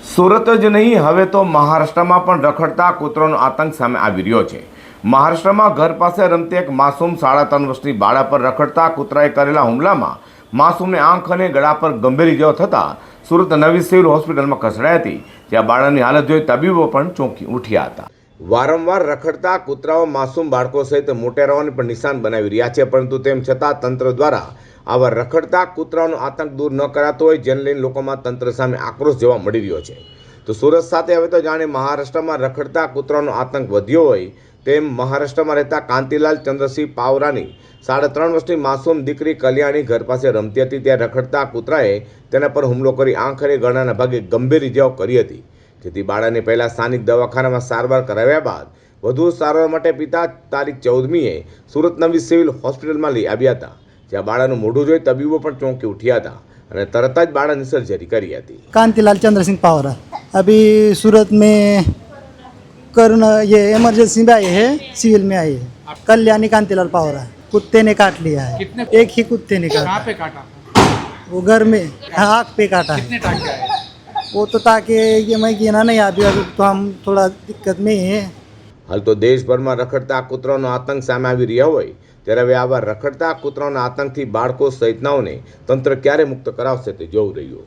સુરત જ નહીં, હવે તો મહારાષ્ટ્રમાં પણ રખડતા કૂતરાનો આતંક સામે આવી રહ્યો છે। મહારાષ્ટ્રમાં ઘર પાસે રમતી એક માસૂમ 3.5 વર્ષની બાળા પર રખડતા કૂતરાએ કરેલા હુમલામાં માસૂમને આંખ અને ગળા પર ગંભીર ઇજાઓ થતાં સુરત નવી સિવિલ હોસ્પિટલમાં ખસેડાઈ હતી, જ્યાં બાળાની હાલત જોઈ તબીબો પણ ચોંકી ઉઠ્યા હતા। વારંવાર રખડતા કૂતરાઓ માસૂમ બાળકો સહિત મોટેરાઓને પણ નિશાન બનાવી રહ્યા છે, પરંતુ તેમ છતાં તંત્ર દ્વારા આવા રખડતા કૂતરાઓનો આતંક દૂર ન કરાતો હોય, જેને લઈને લોકોમાં તંત્ર સામે આક્રોશ જોવા મળી રહ્યો છે। તો સુરત સાથે હવે તો જાણે મહારાષ્ટ્રમાં રખડતા કૂતરાનો આતંક વધ્યો હોય તેમ મહારાષ્ટ્રમાં રહેતા કાંતિલાલ ચંદ્રસિંહ પાવરાની 3.5 વર્ષની માસૂમ દીકરી કલ્યાણી ઘર પાસે રમતી હતી, ત્યાં રખડતા કૂતરાએ તેના પર હુમલો કરી આંખ અને ગળાના ભાગે ગંભીર ઇજાઓ કરી હતી, જેથી બાળાને પહેલા સ્થાનિક દવાખાનામાં સારવાર કરાવ્યા બાદ વધુ સારવાર માટે પિતા તારીખ 14મીએ સુરત નવી સિવિલ હોસ્પિટલમાં લઈ આવ્યા હતા, જ્યાં બાળાનું મોઢું જોઈ તબીબો પણ ચોંકી ઉઠ્યા હતા અને તરત જ બાળાની સર્જરી કરી હતી। कांतिलाल चंद्र सिंह पावरा अभी सूरत में कोरोना ये इमरजेंसी में आए हैं, सिविल में आए हैं। कल्याणी कांतिलाल पावरा कुत्ते ने काट लिया है। कितने? एक ही कुत्ते ने कहाँ काटा, पे काटा? वो घर में आँख पे काटा है। कितने टांके आए? वो तो ताकि ये मैं गिना नहीं, अभी तो हम थोड़ा दिक्कत में हैं। हाल तो देशभરમાં રખડતા કૂતરાનો આતંક સામે આવી રહ્યા હોય ત્યારે હવે આવા રખડતા કૂતરાના આતંકથી બાળકો સહિતનાઓને તંત્ર ક્યારે મુક્ત કરાવશે તે જોવું રહ્યું।